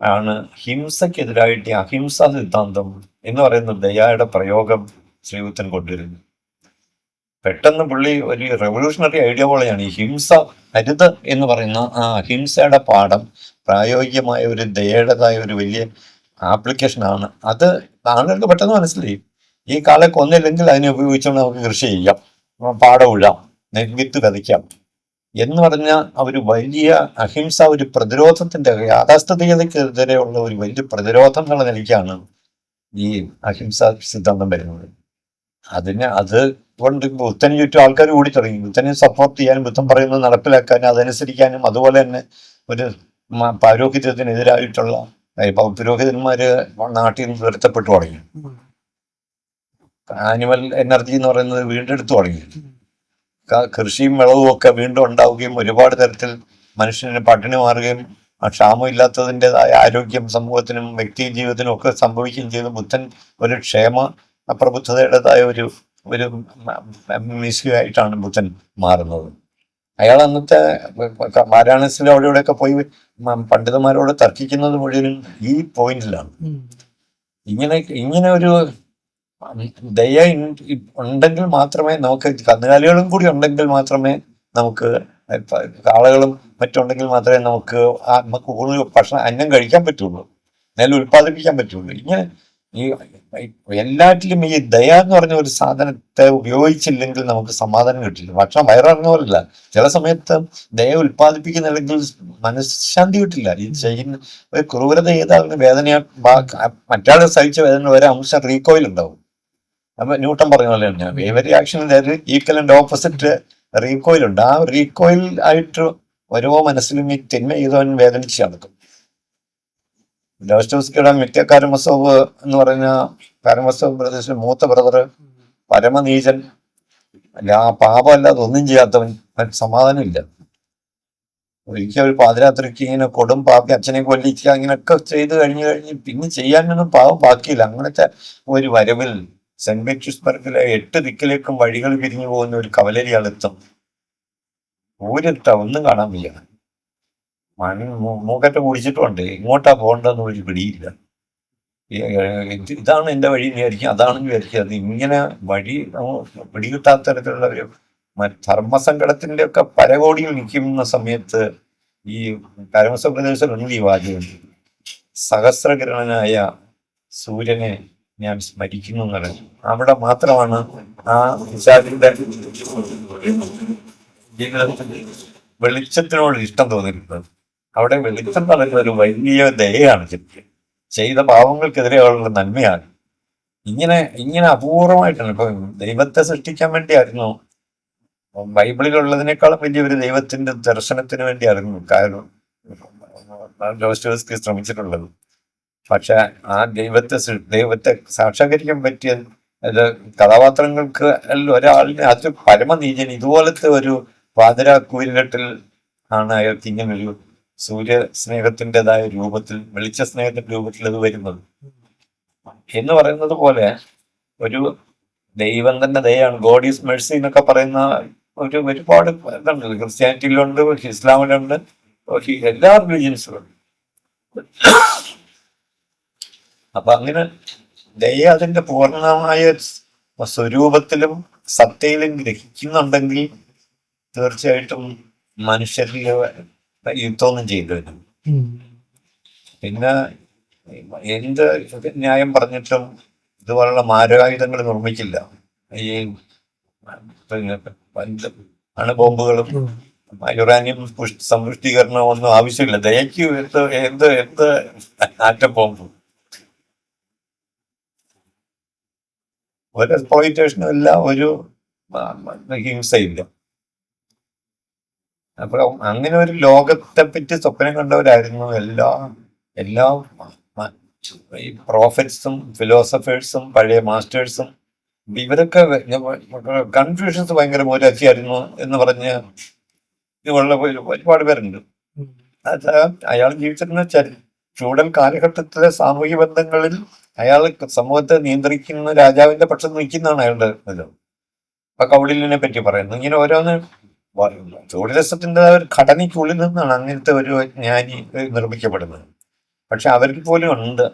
ആണ് ഹിംസക്കെതിരായിട്ട് അഹിംസാ സിദ്ധാന്തം എന്ന് പറയുന്ന ദയയുടെ പ്രയോഗം ശ്രീബുദ്ധൻ കൊണ്ടുവരുന്നത്. പെട്ടെന്ന് പുള്ളി ഒരു റെവല്യൂഷണറി ഐഡിയ പോലെയാണ് ഈ ഹിംസ അരുത് എന്ന് പറയുന്ന ആ അഹിംസയുടെ പാഠം പ്രായോഗികമായ ഒരു ദയയുടേതായ ഒരു വലിയ ആപ്ലിക്കേഷനാണ്. അത് ആളുകൾക്ക് പെട്ടെന്ന് മനസ്സിലായി. ഈ കാളെ കൊന്നില്ലെങ്കിൽ അതിനെ ഉപയോഗിച്ചുകൊണ്ട് നമുക്ക് കൃഷി ചെയ്യാം, പാടം ഉഴാം, നെൽവിത്ത് വിതയ്ക്കാം എന്ന് പറഞ്ഞ ഒരു വലിയ അഹിംസ, ഒരു പ്രതിരോധത്തിന്റെ യാഥാസ്ഥിതികതയ്ക്കെതിരെയുള്ള ഒരു വലിയ പ്രതിരോധം എന്നുള്ള നിലയ്ക്കാണ് ഈ അഹിംസ സിദ്ധാന്തം വരുന്നത്. അത് കൊണ്ട് ബുദ്ധന് ചുറ്റും ആൾക്കാർ കൂടി തുടങ്ങി. ബുദ്ധനെ സപ്പോർട്ട് ചെയ്യാനും ബുദ്ധൻ പറയുന്നത് നടപ്പിലാക്കാനും അതനുസരിക്കാനും അതുപോലെ തന്നെ ഒരു പൗരോഹിത്യത്തിനെതിരായിട്ടുള്ള പുരോഹിതന്മാര് നാട്ടിൽ നിന്ന് വരുത്തപ്പെട്ടു തുടങ്ങി. ആനിമൽ എനർജി എന്ന് പറയുന്നത് വീണ്ടെടുത്തു തുടങ്ങി. കൃഷിയും വിളവും ഒക്കെ വീണ്ടും ഉണ്ടാവുകയും ഒരുപാട് തരത്തിൽ മനുഷ്യന് പട്ടിണി മാറുകയും ക്ഷാമം ഇല്ലാത്തതിൻ്റെതായ ആരോഗ്യം സമൂഹത്തിനും വ്യക്തി ജീവിതത്തിനും ഒക്കെ സംഭവിക്കുകയും ചെയ്തു. ബുദ്ധൻ ഒരു ക്ഷേമ പ്രബുദ്ധതയുടേതായ ഒരു ഒരു മിസ്യുവായിട്ടാണ് ബുദ്ധൻ മാറുന്നത്. അയാൾ അന്നത്തെ വാരാണസിയിലെ അവിടെയൊക്കെ പോയി പണ്ഡിതന്മാരോട് തർക്കിക്കുന്നത് മുഴുവനും ഈ പോയിന്റിലാണ്. ഇങ്ങനെ ഒരു ദയ ഉണ്ടെങ്കിൽ മാത്രമേ നമുക്ക്, കന്നുകാലികളും കൂടി ഉണ്ടെങ്കിൽ മാത്രമേ നമുക്ക്, കാളകളും മറ്റുണ്ടെങ്കിൽ മാത്രമേ നമുക്ക് കൂടുതൽ ഭക്ഷണം അന്നം കഴിക്കാൻ പറ്റുള്ളൂ, നെല്ല് ഉൽപ്പാദിപ്പിക്കാൻ പറ്റുള്ളൂ. ഇങ്ങനെ ഈ എല്ലാറ്റിലും ഈ ദയ എന്ന് പറഞ്ഞ ഒരു സാധനത്തെ ഉപയോഗിച്ചില്ലെങ്കിൽ നമുക്ക് സമാധാനം കിട്ടില്ല. ഭക്ഷണം വയറിറങ്ങുന്ന പോലല്ല, ചില സമയത്ത് ദയ ഉൽപ്പാദിപ്പിക്കുന്നില്ലെങ്കിൽ മനഃശാന്തി കിട്ടില്ല. ഈ ചെയ്യുന്ന ഒരു ക്രൂരത ചെയ്താൽ വേദന, മറ്റാളെ സഹിച്ച വേദന വരെ അംശം റീകോയിൽ ഉണ്ടാവും. അപ്പൊ ന്യൂട്ടൺ പറഞ്ഞ പോലെ തന്നെ every action equal and opposite recoil ഉണ്ട്. ആ റീകോയിൽ ആയിട്ട് ഓരോ മനസ്സിലും ഈ തിന്മ ചെയ്തവൻ വേദനിച്ച് നടക്കും. ഡോസ്റ്റോവ്സ്കിയുടെ മിക്ക കാരമസോവ് എന്ന് പറഞ്ഞ കാരമസോവ് ബ്രദേഴ്സിന്റെ മൂത്ത ബ്രദർ പരമനീചൻ, പാപമല്ലാതെ ഒന്നും ചെയ്യാത്തവൻ, സമാധാനം ഇല്ല. ഒരിക്കൽ ഒരു പാതിരാത്രിക്ക് ഇങ്ങനെ കൊടും പാപ്പി അച്ഛനെ കൊല്ലിക്കുക അങ്ങനെയൊക്കെ ചെയ്ത് കഴിഞ്ഞ് പിന്നെ ചെയ്യാനൊന്നും പാവം ബാക്കിയില്ല. അങ്ങനത്തെ ഒരു വരവിൽ സെന്റ് പീറ്റേഴ്സ്ബർഗിലെ 8 ദിക്കിലേക്കും വഴികൾ പിരിഞ്ഞു പോകുന്ന ഒരു കവലരിയാളെത്തും. ഒന്നും കാണാൻ വയ്യ, മൂക്കറ്റ കുടിച്ചിട്ടുണ്ട്, എങ്ങോട്ടാ പോകണ്ടെന്ന് ഒരു പിടിയില്ല. ഇതാണ് എൻ്റെ വഴി വിചാരിക്കും, അതാണെന്ന് വിചാരിക്കും. അത് ഇങ്ങനെ വഴി പിടികിട്ടാത്ത തരത്തിലുള്ള ഒരു ധർമ്മസങ്കടത്തിന്റെ ഒക്കെ പരകോടിയിൽ നിൽക്കുന്ന സമയത്ത് ഈ പരമസ പ്രദേശത്തുണ്ട് ഈ വാചകം, സഹസ്രകിരണനായ സൂര്യനെ ഞാൻ സ്മരിക്കുന്നു എന്ന് പറഞ്ഞു. അവിടെ മാത്രമാണ് ആ വിശാലിന്റെ ജീവിതത്തിൽ വെളിച്ചത്തിനോട് ഇഷ്ടം തോന്നിയിരുന്നത്. അവിടെ വെളിച്ചം പറയുന്ന ഒരു വലിയ ദയയാണ്, ശരിക്കും ചെയ്ത പാവങ്ങൾക്കെതിരെയുള്ള നന്മയാണ്. ഇങ്ങനെ അപൂർവമായിട്ടാണ്. ഇപ്പൊ ദൈവത്തെ സൃഷ്ടിക്കാൻ വേണ്ടിയായിരുന്നു, ബൈബിളിലുള്ളതിനേക്കാളും വലിയൊരു ദൈവത്തിന്റെ ദർശനത്തിന് വേണ്ടിയായിരുന്നു കാരണം ഡോസ്റ്റോവ്സ്കി ശ്രമിച്ചിട്ടുള്ളത്. പക്ഷെ ആ ദൈവത്തെ സാക്ഷാത്കരിക്കാൻ പറ്റിയ കഥാപാത്രങ്ങൾക്ക് ഒരാളിനെ, അത് പരമനീചൻ ഇതുപോലത്തെ ഒരു പാതിര കൂരിരട്ടിൽ ആണ് അയാൾക്ക് ഇങ്ങനൊരു സൂര്യ സ്നേഹത്തിൻ്റെതായ രൂപത്തിൽ, വെളിച്ച സ്നേഹത്തിന്റെ രൂപത്തിൽ അത് വരുന്നത് എന്ന് പറയുന്നത് പോലെ ഒരു ദൈവം തന്നെ ദയാണ്. ഗോഡ് ഈസ് മെഴ്സി എന്നൊക്കെ പറയുന്ന ഒരുപാട് ഇതുണ്ട്. ക്രിസ്ത്യാനിറ്റിയിലുണ്ട്, ഇസ്ലാമിലുണ്ട്, എല്ലാ റിലീജിയൻസിലും. അപ്പൊ അങ്ങനെ ദയ അതിന്റെ പൂർണ്ണമായ സ്വരൂപത്തിലും സത്തയിലും ഗ്രഹിക്കുന്നുണ്ടെങ്കിൽ തീർച്ചയായിട്ടും മനുഷ്യരിൽ യുദ്ധമൊന്നും ചെയ്തു വരും. പിന്നെ എന്ത് ന്യായം പറഞ്ഞിട്ടും ഇതുപോലുള്ള മാരകായുധങ്ങൾ നിർമ്മിക്കില്ല. ഈ അണുബോംബുകളും യുറാനിയം സമ്പുഷ്ടീകരണവും ഒന്നും ആവശ്യമില്ല. ദയക്ക് എന്ത് ആറ്റം ബോംബും ഒരു എക്സ്പ്ലോയിറ്റേഷനും ഇല്ല, ഒരു ഹിംസയില്ല. അപ്പൊ അങ്ങനെ ഒരു ലോകത്തെ പറ്റി സ്വപ്നം കണ്ടവരായിരുന്നു എല്ലാ ഈ പ്രോഫറ്റ്സും ഫിലോസഫേഴ്സും പഴയ മാസ്റ്റേഴ്സും. ഇവരൊക്കെ കൺഫ്യൂഷൻസ് ഭയങ്കര മൂരാച്ചിയായിരുന്നു എന്ന് പറഞ്ഞ് ഇതുള്ള ഒരുപാട് പേരുണ്ട്. അയാൾ ജീവിച്ചിരുന്ന ഫ്യൂഡൽ കാലഘട്ടത്തിലെ സാമൂഹ്യ ബന്ധങ്ങളിൽ അയാൾ സമൂഹത്തെ നിയന്ത്രിക്കുന്ന രാജാവിന്റെ പക്ഷത്ത് നിൽക്കുന്നതാണ് അയാളുടെ ഇത്. അപ്പൊ കൗടില്യനെ പറ്റി പറയുന്നു. ഇങ്ങനെ ഓരോന്ന് ഫ്യൂഡലിസത്തിന്റെ ഒരു ഘടനയ്ക്കുള്ളിൽ നിന്നാണ് അങ്ങനത്തെ ഒരു ജ്ഞാനി നിർമ്മിക്കപ്പെടുന്നത്. പക്ഷെ അവർക്ക് പോലും ഉണ്ട്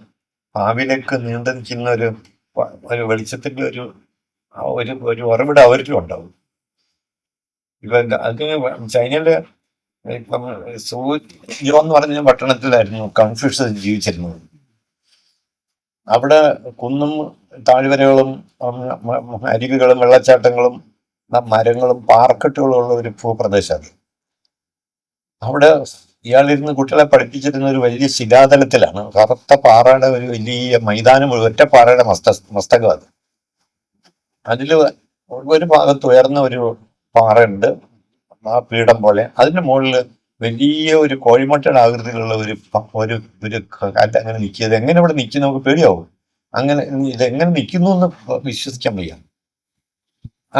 ഭാവിയിലേക്ക് നീണ്ടു നിൽക്കുന്ന ഒരു വെളിച്ചത്തിന്റെ ഒരു ഉറവിടം അവരിലും ഉണ്ടാവും. ഇപ്പൊ അത് ചൈനയിലെ ഇപ്പം സൂചോ എന്ന് പറഞ്ഞ പട്ടണത്തിലായിരുന്നു കൺഫ്യൂഷ്യസ് ജീവിച്ചിരുന്നത്. അവിടെ കുന്നും താഴ്വരകളും അരുവികളും വെള്ളച്ചാട്ടങ്ങളും മരങ്ങളും പാറക്കെട്ടുകളും ഉള്ള ഒരു ഭൂപ്രദേശമാണ്. അവിടെ ഇയാളിരുന്ന് കുട്ടികളെ പഠിപ്പിച്ചിരുന്ന ഒരു വലിയ ശിലാതലത്തിലാണ്. കറുത്ത പാറയുടെ ഒരു വലിയ മൈതാനം, ഒറ്റ പാറയുടെ മസ്തകം. അതില് ഒരു ഭാഗത്ത് ഉയർന്ന ഒരു പാറയുണ്ട്, ആ പീഠം പോലെ. അതിന്റെ മുകളിൽ വലിയ ഒരു കോഴിമുട്ടയുടെ ആകൃതിയിലുള്ള ഒരു ഒരു കാറ്റ് അങ്ങനെ നിൽക്കുക. എങ്ങനെ ഇവിടെ നിൽക്കും നമുക്ക് പേടിയാവും. അങ്ങനെ ഇതെങ്ങനെ നിൽക്കുന്നു എന്ന് വിശ്വസിക്കാൻ വയ്യ.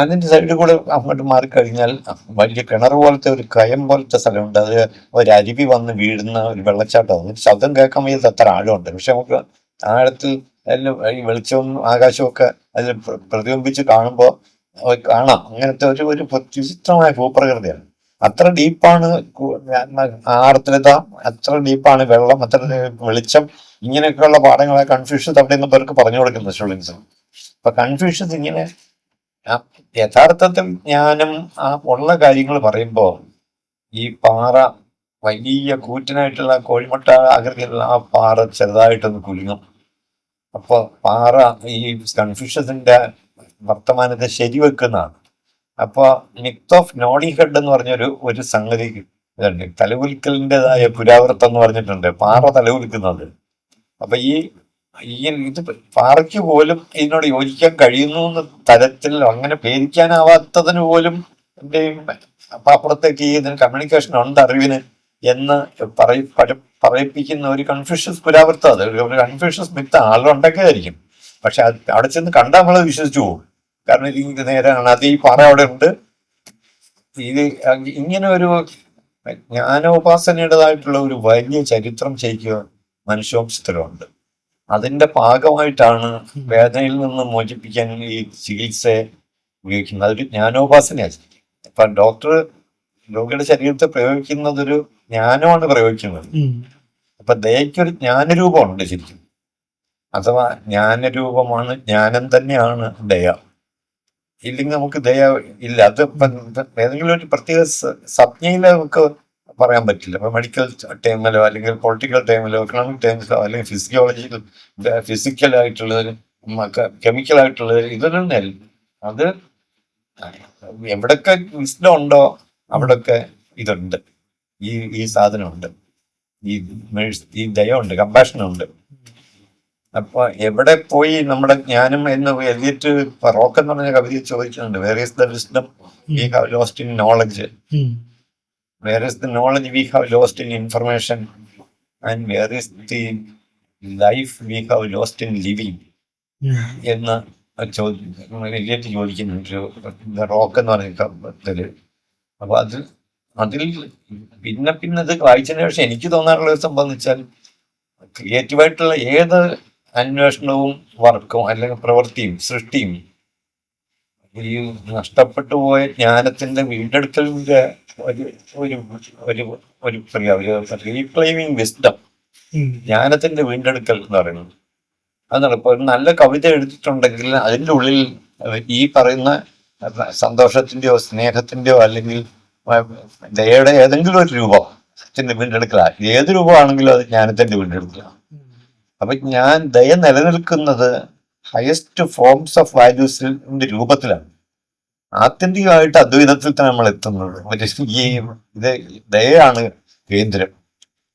അതിന്റെ സൈഡിൽ കൂടെ അങ്ങോട്ട് മാറിക്കഴിഞ്ഞാൽ വലിയ കിണർ പോലത്തെ ഒരു കയം പോലത്തെ സ്ഥലമുണ്ട്. അത് ഒരു അരുവി വന്ന് വീഴുന്ന ഒരു വെള്ളച്ചാട്ടം. എന്നിട്ട് ശബ്ദം കേൾക്കാൻ വയ്യാത്ത അത്ര ആഴമുണ്ട്. പക്ഷെ നമുക്ക് ആഴത്തിൽ അതിൽ ഈ വെളിച്ചവും ആകാശവും ഒക്കെ അതിൽ പ്രതിബിംബിച്ച് കാണുമ്പോൾ കാണാം. അങ്ങനത്തെ ഒരു ഒരു വിചിത്രമായ ഭൂപ്രകൃതിയാണ്. അത്ര ഡീപ്പാണ് ആർദ്രത, അത്ര ഡീപ്പാണ് വെള്ളം, അത്ര വെളിച്ചം. ഇങ്ങനെയൊക്കെയുള്ള പാഠങ്ങളെ കൺഫ്യൂഷ്യസ് അവിടെ നിന്ന് പേർക്ക് പറഞ്ഞു കൊടുക്കുന്നത് സ്റ്റുഡൻസ്. അപ്പൊ കൺഫ്യൂഷ്യസ് ഇങ്ങനെ യഥാർത്ഥത്തിൽ ജ്ഞാനം ഉള്ള കാര്യങ്ങൾ പറയുമ്പോൾ ഈ പാറ വലിയ കൂറ്റനായിട്ടുള്ള കോഴിമുട്ട ആകൃതിയിലുള്ള ആ പാറ ചെറുതായിട്ടൊന്ന് കുലുങ്ങും. അപ്പൊ പാറ ഈ കൺഫ്യൂഷ്യസിന്റെ വർത്തമാനത്തെ ശരിവെക്കുന്നതാണ്. അപ്പൊ മിത്ത് ഓഫ് നോളി ഹെഡ് എന്ന് പറഞ്ഞൊരു ഒരു സംഗതി ഇതുണ്ട്. തലകുലിക്കലിൻ്റെതായ പുരാവൃത്തം എന്ന് പറഞ്ഞിട്ടുണ്ട്, പാറ തലകുലിക്കുന്നത്. അപ്പൊ ഇത് പാറയ്ക്ക് പോലും ഇതിനോട് യോജിക്കാൻ കഴിയുന്നു എന്ന തരത്തിൽ അങ്ങനെ ഭേദിക്കാനാവാത്തതിന് പോലും അപ്പൊ അപ്പുറത്തേക്ക് ഇതിന് കമ്മ്യൂണിക്കേഷൻ ഉണ്ട് അറിവിന് എന്ന് പറയിപ്പിക്കുന്ന ഒരു കൺഫ്യൂഷ്യസ് പുരാവൃത്തം. അത് ഒരു കൺഫ്യൂഷ്യസ് മിത്ത് ആളുണ്ടാക്കിയതായിരിക്കും. പക്ഷെ അവിടെ ചെന്ന് കണ്ടാൽ നമ്മളത് വിശ്വസിച്ചു പോകും. കാരണം ഇത് നേരാണ്, അത് ഈ പാറ അവിടെ ഉണ്ട്. ഇത് ഇങ്ങനെ ഒരു ജ്ഞാനോപാസനയുടേതായിട്ടുള്ള ഒരു വലിയ ചരിത്രം ശരിക്കും മനുഷ്യവംശത്തിലുണ്ട്. അതിന്റെ ഭാഗമായിട്ടാണ് വേദനയിൽ നിന്ന് മോചിപ്പിക്കാൻ ഈ ചികിത്സയെ ഉപയോഗിക്കുന്നത്. അതൊരു ജ്ഞാനോപാസനയാണ്. ഇപ്പൊ ഡോക്ടർ രോഗിയുടെ ശരീരത്തെ പ്രയോഗിക്കുന്നത് ഒരു ജ്ഞാനമാണ് പ്രയോഗിക്കുന്നത്. അപ്പൊ ദയക്കൊരു ജ്ഞാനരൂപമുണ്ട് ശരിക്കും, അഥവാ ജ്ഞാനരൂപമാണ്, ജ്ഞാനം തന്നെയാണ് ദയ. ഇല്ലെങ്കിൽ നമുക്ക് ദയ ഇല്ല. അത് ഏതെങ്കിലും ഒരു പ്രത്യേക സംജ്ഞയില് നമുക്ക് പറയാൻ പറ്റില്ല. ഇപ്പൊ മെഡിക്കൽ ടൈമിലോ അല്ലെങ്കിൽ പൊളിറ്റിക്കൽ ടൈമിലോ എക്കണോമിക് ടൈമിലോ അല്ലെങ്കിൽ ഫിസിക്കലായിട്ടുള്ളതിൽ കെമിക്കലായിട്ടുള്ളതിൽ ഇതൊന്നും അത് എവിടൊക്കെ വിസ്ഡം ഉണ്ടോ അവിടൊക്കെ ഇതുണ്ട്, ഈ സാധനമുണ്ട്, ഈ ദയമുണ്ട്, കമ്പാഷനുണ്ട്. അപ്പൊ എവിടെ പോയി നമ്മുടെ ജ്ഞാനം എന്ന് എഴുതിയിട്ട് റോക്ക് എന്ന് പറഞ്ഞ കവിത ചോദിക്കുന്നുണ്ട്, where is the wisdom we have lost in knowledge, where is the knowledge we have lost in information, and where is the life we have lost in living എന്ന് എഴുതിയിട്ട് ചോദിക്കുന്നുണ്ട് റോക്ക് എന്ന് പറഞ്ഞ കവിതയില്. അപ്പൊ അതിൽ പിന്നെ ഇത് വായിച്ചതിന് ശേഷം എനിക്ക് തോന്നാറുള്ള ഒരു സംഭവം എന്ന് വെച്ചാൽ, ക്രിയേറ്റീവായിട്ടുള്ള ഏത് അന്വേഷണവും വർക്കും അല്ലെങ്കിൽ പ്രവൃത്തിയും സൃഷ്ടിയും ഈ നഷ്ടപ്പെട്ടു പോയ ജ്ഞാനത്തിന്റെ വീണ്ടെടുക്കലിന്റെ ഒരു റീക്ലെയിമിങ് വിസ്ഡം, ജ്ഞാനത്തിന്റെ വീണ്ടെടുക്കൽ എന്ന് പറയുന്നത് അതാണ്. ഇപ്പൊ ഒരു നല്ല കവിത എഴുതിയിട്ടുണ്ടെങ്കിൽ അതിൻ്റെ ഉള്ളിൽ ഈ പറയുന്ന സന്തോഷത്തിന്റെയോ സ്നേഹത്തിന്റെയോ അല്ലെങ്കിൽ ദയയുടെ ഏതെങ്കിലും ഒരു രൂപത്തിന്റെ വീണ്ടെടുക്കലാണ്. ഏത് രൂപമാണെങ്കിലും അത് ജ്ഞാനത്തിന്റെ വീണ്ടെടുക്കലാണ്. അപ്പൊ ദയ നിലനിൽക്കുന്നത് ഹയസ്റ്റ് ഫോംസ് ഓഫ് വാല്യൂസിന്റെ രൂപത്തിലാണ്. ആത്യന്തികമായിട്ട് അദ്വൈതത്തിൽ തന്നെ നമ്മൾ എത്തുന്നത്. ഇത് ദയയാണ് കേന്ദ്രം.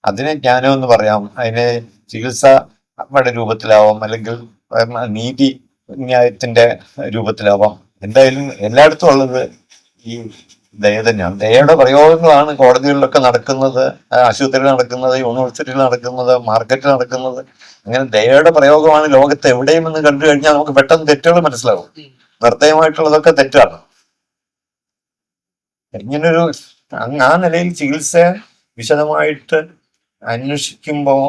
അതിനെ ജ്ഞാനം എന്ന് പറയാം, അതിനെ ചികിത്സയുടെ രൂപത്തിലാവാം, അല്ലെങ്കിൽ നീതി ന്യായത്തിന്റെ രൂപത്തിലാവാം. എന്തായാലും എല്ലായിടത്തും ഉള്ളത് ഈ ദയ തന്നെയാണ്. ദയയുടെ പ്രയോഗങ്ങളാണ് കോടതികളിലൊക്കെ നടക്കുന്നത്, ആശുപത്രിയിൽ നടക്കുന്നത്, യൂണിവേഴ്സിറ്റിയിൽ നടക്കുന്നത്, മാർക്കറ്റിൽ നടക്കുന്നത്. അങ്ങനെ ദയയുടെ പ്രയോഗമാണ് ലോകത്ത് എവിടെയും എന്ന് കണ്ടു കഴിഞ്ഞാൽ നമുക്ക് പെട്ടെന്ന് തെറ്റുകൾ മനസ്സിലാവും. നിർദ്ദയമായിട്ടുള്ളതൊക്കെ തെറ്റാണ്. ഇങ്ങനൊരു ആ നിലയിൽ ചികിത്സ വിശദമായിട്ട് അന്വേഷിക്കുമ്പോൾ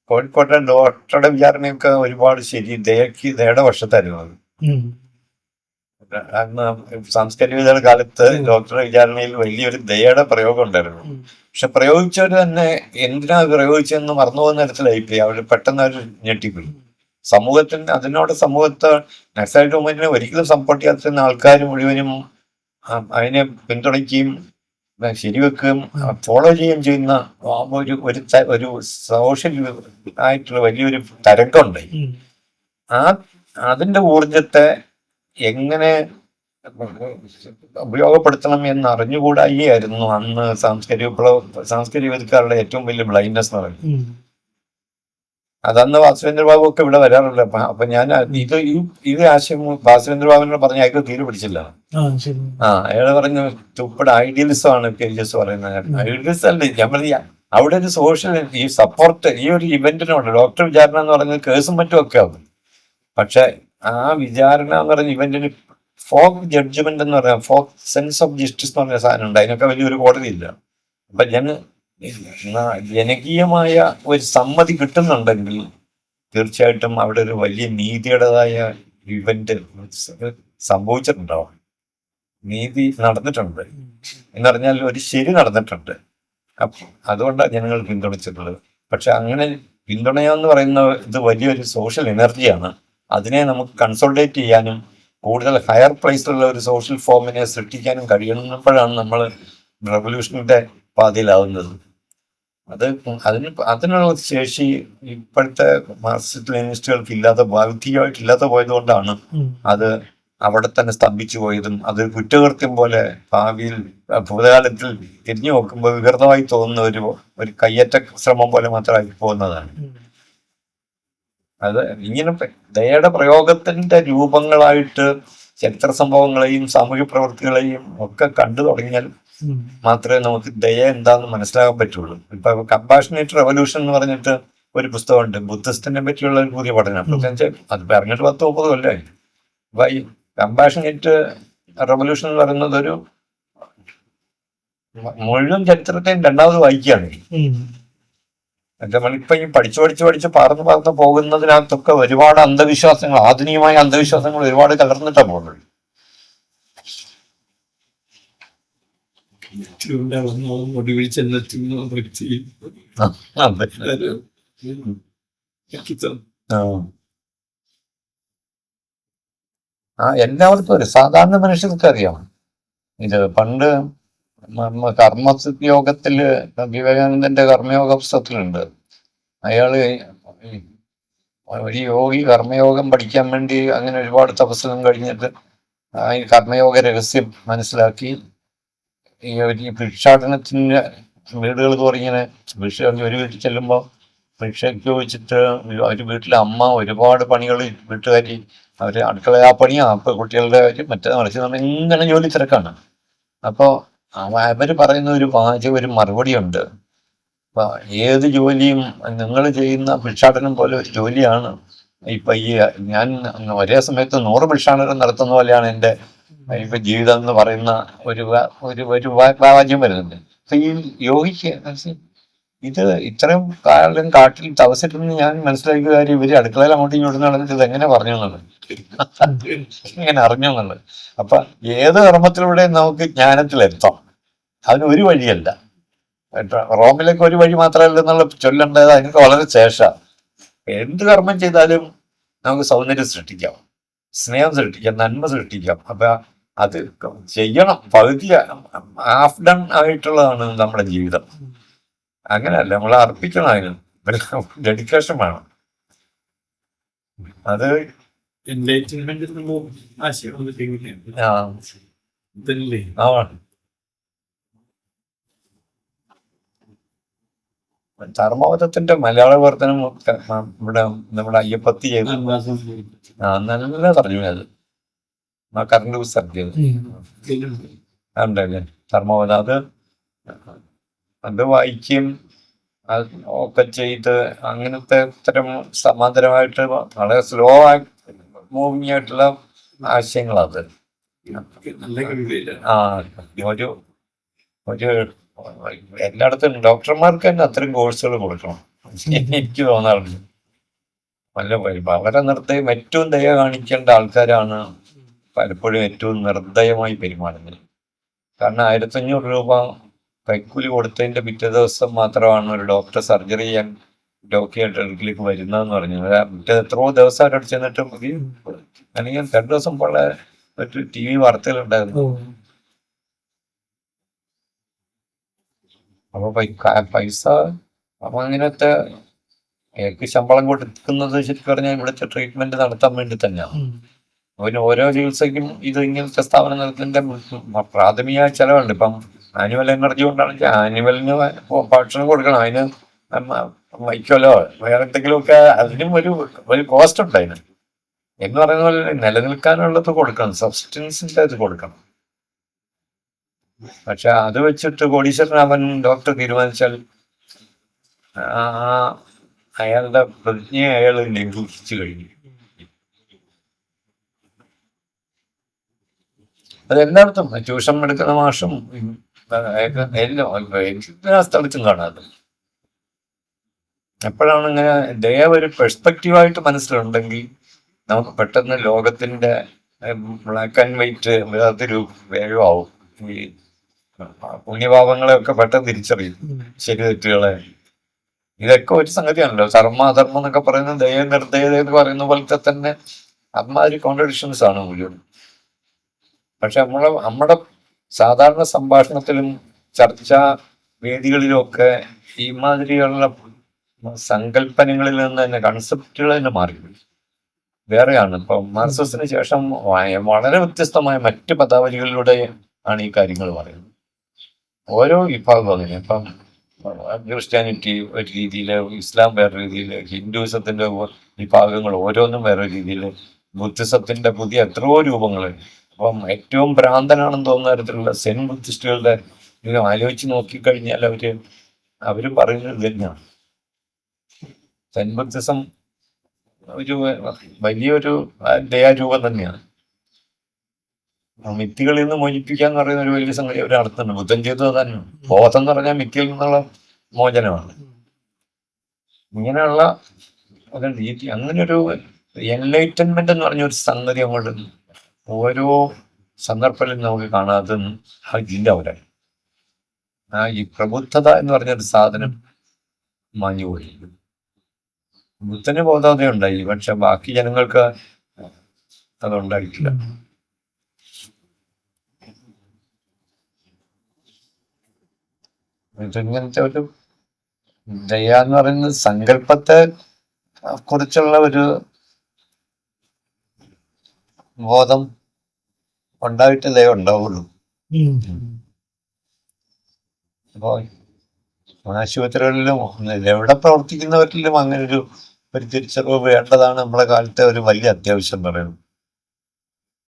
കോഴിക്കോട്ടെ ഡോക്ടറുടെ വിചാരണയൊക്കെ ഒരുപാട് ദയയുടെ പക്ഷത്തായിരുന്നു. അത് അന്ന് സാംസ്കാരിക കാലത്ത് ഡോക്ടറുടെ വിചാരണയിൽ വലിയൊരു ദയയുടെ പ്രയോഗം ഉണ്ടായിരുന്നു. പക്ഷെ പ്രയോഗിച്ചവർ തന്നെ എന്തിനാ പ്രയോഗിച്ചതെന്ന് മറന്നുപോകുന്ന തരത്തിലായിപ്പോയി. അവർ പെട്ടെന്ന് അവർ ഞെട്ടിപ്പോയി. സമൂഹത്തെ നക്സലൈറ്റ് മൂവ്മെന്റിനെ ഒരിക്കലും സപ്പോർട്ട് ചെയ്യാത്ത ആൾക്കാർ മുഴുവനും അതിനെ പിന്തുണയ്ക്കുകയും ശരിവെക്കുകയും ഫോളോ ചെയ്യുകയും ചെയ്യുന്ന ഒരു സോഷ്യൽ ആയിട്ടുള്ള വലിയൊരു തരംഗമുണ്ടായി. അതിന്റെ ഊർജത്തെ എങ്ങനെ ഉപയോഗപ്പെടുത്തണം എന്ന് അറിഞ്ഞുകൂടായിരുന്നു അന്ന് സാംസ്കാരിക വിദ്യക്കാരുടെ ഏറ്റവും വലിയ ബ്ലൈൻഡ്നെസ് എന്ന് പറയുന്നത്. അതന്ന് വാസുദേന്ദ്ര ബാബു ഒക്കെ ഇവിടെ വരാറുണ്ട്. അപ്പൊ ഞാൻ ഇത് ആശയം വാസുദേന്ദ്ര ബാബുവിനോട് പറഞ്ഞ അയാൾക്ക് തീരെ പിടിച്ചില്ല. അയാള് പറഞ്ഞു തുപ്പട് ഐഡിയലിസം ആണ് KGS പറയുന്നത്. ഐഡിയലിസം അല്ലേ, ഞാൻ പറഞ്ഞ അവിടെ ഒരു സോഷ്യൽ ഈ സപ്പോർട്ട് ഈ ഒരു ഇവന്റിനുണ്ട്. ഡോക്ടർ വിചാരണ എന്ന് പറയുന്നത് കേസും മറ്റും ഒക്കെ ആവും. പക്ഷെ ആ വിചാരണ എന്ന് പറഞ്ഞ ഇവന്റിന് ഫോക്ക് ജഡ്ജ്മെന്റ് എന്ന് പറയാം, ഫോക്ക് സെൻസ് ഓഫ് ജസ്റ്റിസ് എന്ന് പറഞ്ഞ സാധനം ഉണ്ട്. അതിനൊക്കെ വലിയൊരു കോടതി ഇല്ല. അപ്പൊ ജനകീയമായ ഒരു സമ്മതി കിട്ടുന്നുണ്ടെങ്കിൽ തീർച്ചയായിട്ടും അവിടെ ഒരു വലിയ നീതിയുടേതായ ഇവന്റ് സംഭവിച്ചിട്ടുണ്ടാവും. നീതി നടന്നിട്ടുണ്ട് എന്ന് പറഞ്ഞാൽ ഒരു ശരി നടന്നിട്ടുണ്ട്. അതുകൊണ്ടാണ് ജനങ്ങൾ പിന്തുണച്ചിട്ടുള്ളത്. പക്ഷെ അങ്ങനെ പിന്തുണയെന്ന് പറയുന്ന ഇത് വലിയൊരു സോഷ്യൽ എനർജിയാണ്. അതിനെ നമുക്ക് കൺസോൾട്ടേറ്റ് ചെയ്യാനും കൂടുതൽ ഹയർ പ്ലേസിലുള്ള ഒരു സോഷ്യൽ ഫോമിനെ സൃഷ്ടിക്കാനും കഴിയുമ്പോഴാണ് നമ്മൾ റെവല്യൂഷന്റെ പാതയിലാവുന്നത്. അതിനുള്ള ശേഷി ഇപ്പോഴത്തെ മാർക്സിസ്റ്റ് ലെനിനിസ്റ്റുകൾക്ക് ബൗദ്ധികമായിട്ടില്ലാതെ പോയത് കൊണ്ടാണ് അത് അവിടെ തന്നെ സ്തംഭിച്ചു പോയതും അത് കുറ്റകൃത്യം പോലെ ഭാവിയിൽ ഭൂതകാലത്തിൽ തിരിഞ്ഞു നോക്കുമ്പോൾ വികൃതമായി തോന്നുന്ന ഒരു കയ്യേറ്റ ശ്രമം പോലെ മാത്രമായി പോകുന്നതാണ്. അത് ഇങ്ങനെ ദയയുടെ പ്രയോഗത്തിന്റെ രൂപങ്ങളായിട്ട് ചരിത്ര സംഭവങ്ങളെയും സാമൂഹ്യ പ്രവൃത്തികളെയും ഒക്കെ കണ്ടു തുടങ്ങിയാൽ മാത്രമേ നമുക്ക് ദയ എന്താണെന്ന് മനസ്സിലാക്കാൻ പറ്റുള്ളൂ. ഇപ്പൊ കമ്പാഷനേറ്റ് റെവല്യൂഷൻ എന്ന് പറഞ്ഞിട്ട് ഒരു പുസ്തകമുണ്ട്, ബുദ്ധിസ്റ്റിനെ പറ്റിയുള്ള ഒരു പുതിയ പഠനം. അത് പറഞ്ഞിട്ട് 10-30 കൊല്ലമായി. അപ്പൊ ഈ കമ്പാഷനേറ്റ് റെവല്യൂഷൻ എന്ന് പറയുന്നത് ഒരു മുഴുവൻ ചരിത്രത്തെയും രണ്ടാമത് വായിക്കുകയാണ്. നമ്മളിപ്പോ ഈ പഠിച്ചു പറന്ന് പോകുന്നതിനകത്തൊക്കെ ഒരുപാട് അന്ധവിശ്വാസങ്ങൾ, ആധുനികമായ അന്ധവിശ്വാസങ്ങൾ ഒരുപാട് കലർന്നിട്ടാണ് പോകുന്നത്. എല്ലാവർക്കും ഒരു സാധാരണ മനുഷ്യർക്ക് അറിയാം ഇത്. പണ്ട് കർമ്മയോഗത്തില് വിവേകാനന്ദന്റെ കർമ്മയോഗ പുസ്തകത്തിലുണ്ട്. അയാള് ഒരു യോഗി കർമ്മയോഗം പഠിക്കാൻ വേണ്ടി അങ്ങനെ ഒരുപാട് തപസ്സും കഴിഞ്ഞിട്ട് ഈ കർമ്മയോഗ രഹസ്യം മനസ്സിലാക്കി ഈ ഭിക്ഷാടനത്തിന് വീടുകൾ തോറി ഇങ്ങനെ ഒരു വീട്ടിൽ ചെല്ലുമ്പോൾ ഭിക്ഷയ്ക്ക് ചോദിച്ചിട്ട് ഒരു വീട്ടിലെ അമ്മ ഒരുപാട് പണികൾ വീട്ടുകാരി അവര് അടുക്കള പണിയാ, കുട്ടികളുടെ കാര്യം മറ്റേ മറിച്ച് ഇങ്ങനെ ജോലി തിരക്കാണ്. അപ്പോൾ അവര് പറയുന്ന ഒരു മറുപടിയുണ്ട്. അപ്പൊ ഏത് ജോലിയും നിങ്ങൾ ചെയ്യുന്ന ഭിക്ഷാടനം പോലെ ഒരു ജോലിയാണ്. ഇപ്പൊ ഞാൻ ഒരേ സമയത്ത് 100 ഭിക്ഷാടനം നടത്തുന്ന പോലെയാണ് എൻ്റെ ഇപ്പൊ ജീവിതം എന്ന് പറയുന്ന ഒരു വാക്യം വരുന്നുണ്ട്. അപ്പൊ ഈ യോഗിക്ക് ഇത് ഇത്രയും കാലം കാട്ടിൽ തപസ്സിട്ടെന്ന് ഞാൻ മനസ്സിലാക്കിയ കാര്യം ഇവര് അടുക്കളയിൽ അങ്ങോട്ടും ഇങ്ങോട്ടും നടന്നിട്ട് ഇത് എങ്ങനെ പറഞ്ഞു എന്നുള്ളത്, എങ്ങനെ അറിഞ്ഞു എന്നുള്ളത്. അപ്പൊ ഏത് കർമ്മത്തിലൂടെ നമുക്ക് ജ്ഞാനത്തിലെത്താം, അതിന് ഒരു വഴിയല്ല. റോമിലേക്ക് ഒരു വഴി മാത്രമല്ല എന്നുള്ള ചൊല്ലേണ്ടത് അതിനൊക്കെ വളരെ ശേഷം. എന്ത് കർമ്മം ചെയ്താലും നമുക്ക് സൗന്ദര്യം സൃഷ്ടിക്കാം, സ്നേഹം സൃഷ്ടിക്കാം, നന്മ സൃഷ്ടിക്കാം. അപ്പൊ അത് ചെയ്യണം. പകുതി ഹാഫ് ഡൺ ആയിട്ടുള്ളതാണ് നമ്മുടെ ജീവിതം. അങ്ങനെയല്ല, നമ്മൾ അർപ്പിക്കണം, അതിന് ഡെഡിക്കേഷൻ വേണം. അത് ധർമ്മപദത്തിന്റെ മലയാള വിവർത്തനം നമ്മുടെ അയ്യപ്പത്തി ചെയ്തു. നല്ല തർജ്ജമ അത് കറണ്ട് പുസ്തകം ഉണ്ടല്ലേ ധർമ്മപദം. അത് വായിക്കും ഒക്കെ ചെയ്ത് അങ്ങനത്തെ ഇത്തരം സമാന്തരമായിട്ട് വളരെ സ്ലോ ആയി മൂവിങ് ആയിട്ടുള്ള ആശയങ്ങളത്. ഒരു എല്ലായിടത്തും ഡോക്ടർമാർക്ക് തന്നെ അത്തരം കോഴ്സുകൾ കൊടുക്കണം എനിക്ക് തോന്നാറുണ്ട്. വളരെ ഏറ്റവും ദയ കാണിക്കേണ്ട ആൾക്കാരാണ് പലപ്പോഴും ഏറ്റവും നിർദ്ദയമായി പെരുമാറുന്നത്. കാരണം 1500 രൂപ കൈക്കൂലി കൊടുത്തതിന്റെ പിറ്റേ ദിവസം മാത്രമാണ് ഒരു ഡോക്ടർ സർജറി ചെയ്യാൻ ഡോക്ടറിലേക്ക് വരുന്നതെന്ന് പറഞ്ഞത്. മറ്റേ എത്രയോ ദിവസം അവരോട് ചെന്നിട്ടും അല്ലെങ്കിൽ 2 ദിവസം പോലെ ഒരു TV വാർത്തയിലുണ്ടായിരുന്നു. അപ്പൊ പൈസ അപ്പൊ അങ്ങനത്തെ ശമ്പളം കൊടുക്കുന്നത് ശരിക്കും പറഞ്ഞാൽ ഇവിടുത്തെ ട്രീറ്റ്മെന്റ് നടത്താൻ വേണ്ടി തന്നെയാണ്. അതിന് ഓരോ ചികിത്സയ്ക്കും ഇങ്ങനത്തെ സ്ഥാപനം നടത്തുന്നതിന്റെ പ്രാഥമിക ചെലവുണ്ട്. ഇപ്പം ആനുവൽ എനർജി കൊണ്ടാണെങ്കിൽ ആനുവലിന് ഭക്ഷണം കൊടുക്കണം, അതിന് വൈക്കോലോ വേറെ എന്തെങ്കിലുമൊക്കെ അതിനും ഒരു കോസ്റ്റ് ഉണ്ട് അതിന്. എന്ന് പറയുന്ന പോലെ നിലനിൽക്കാനുള്ളത് കൊടുക്കണം, സബ്സിസ്റ്റൻസിന്റെ ഇത് കൊടുക്കണം. പക്ഷെ അത് വെച്ചിട്ട് കോടീശ്വരൻ ഡോക്ടർ തീരുമാനിച്ചാൽ ആ അയാളുടെ പ്രതിജ്ഞയെ അയാൾ ലംഘിച്ചു കഴിഞ്ഞു. അതെല്ലായിടത്തും ട്യൂഷൻ എടുക്കുന്ന മാഷും എല്ലാ സ്ഥലത്തും കാണാതെ. എപ്പോഴാണ് ഇങ്ങനെ ദയ ഒരു പെർസ്പെക്റ്റീവായിട്ട് മനസ്സിലുണ്ടെങ്കിൽ നമുക്ക് പെട്ടെന്ന് ലോകത്തിന്റെ ബ്ലാക്ക് ആൻഡ് വൈറ്റ് അതൊരു വേഗമാവും. ഈ പുണ്യപാപങ്ങളെയൊക്കെ പെട്ടെന്ന് തിരിച്ചറിയും, ശരി തെറ്റുകളെ. ഇതൊക്കെ ഒരു സംഗതിയാണല്ലോ. ധർമ്മ അധർമ്മം എന്നൊക്കെ പറയുന്നത് ദയ നിർദ്ദയത എന്ന് പറയുന്ന പോലത്തെ തന്നെ അമ്മാതിരി കോൺട്രഡിക്ഷൻസ് ആണ് മുഴുവൻ. പക്ഷെ നമ്മുടെ സാധാരണ സംഭാഷണത്തിലും ചർച്ചാ വേദികളിലും ഒക്കെ ഈ മാതിരിയുള്ള സങ്കല്പനങ്ങളിൽ നിന്ന് തന്നെ കൺസെപ്റ്റുകൾ തന്നെ മാറി വേറെയാണ്. ഇപ്പൊ മാർക്സിന് ശേഷം വളരെ വ്യത്യസ്തമായ മറ്റ് പദാവലികളിലൂടെ ആണ് ഈ കാര്യങ്ങൾ പറയുന്നത്. ഓരോ വിഭാഗം അങ്ങനെ. ഇപ്പം ക്രിസ്ത്യാനിറ്റി ഒരു രീതിയിൽ, ഇസ്ലാം വേറെ രീതിയിൽ, ഹിന്ദുയിസത്തിന്റെ വിഭാഗങ്ങൾ ഓരോന്നും വേറെ രീതിയിൽ, ബുദ്ധിസത്തിന്റെ പുതിയ എത്രയോ രൂപങ്ങൾ. അപ്പം ഏറ്റവും ഭ്രാന്തനാണെന്ന് തോന്നുന്ന തരത്തിലുള്ള സെൻ ബുദ്ധിസ്റ്റുകളുടെ ഇത് ആലോചിച്ച് നോക്കിക്കഴിഞ്ഞാൽ അവരും പറയുന്നത് തന്നെയാണ്. സെൻ ബുദ്ധിസം ഒരു വലിയൊരു ദയാരൂപം തന്നെയാണ്. മിത്തികളിൽ നിന്ന് മോചിപ്പിക്കുക എന്ന് പറയുന്ന ഒരു വലിയ സംഗതി ഒരു അർത്ഥമുണ്ട്. ബുദ്ധൻ ചെയ്തത് തന്നെ. ബോധം എന്ന് പറഞ്ഞാൽ മിത്തിയിൽ നിന്നുള്ള മോചനമാണ്. ഇങ്ങനെയുള്ള ഒരു രീതി, അങ്ങനെയൊരു എൻലൈറ്റൻമെന്റ് എന്ന് പറഞ്ഞ ഒരു സംഗതി അങ്ങോട്ട് ഓരോ സന്ദർഭത്തിലും നമുക്ക് കാണാതെ ഇതിന്റെ അവരെ ഈ പ്രബുദ്ധത എന്ന് പറഞ്ഞൊരു സാധനം മാഞ്ഞുപോയി. ബുദ്ധന് ബോധതയുണ്ടായി, പക്ഷെ ബാക്കി ജനങ്ങൾക്ക് അതുണ്ടായിട്ടില്ല. ഇങ്ങനത്തെ ഒരു ദയ എന്ന് പറയുന്നത് സങ്കല്പത്തെ കുറിച്ചുള്ള ഒരു ബോധം ഉണ്ടായിട്ട് ദയ ഉണ്ടാവുള്ളൂ. അപ്പോ ആശുപത്രികളിലും എവിടെ പ്രവർത്തിക്കുന്നവരിലും അങ്ങനെ ഒരു തിരിച്ചറിവ് വേണ്ടതാണ് നമ്മുടെ കാലത്തെ ഒരു വലിയ അത്യാവശ്യം പറയുന്നത്.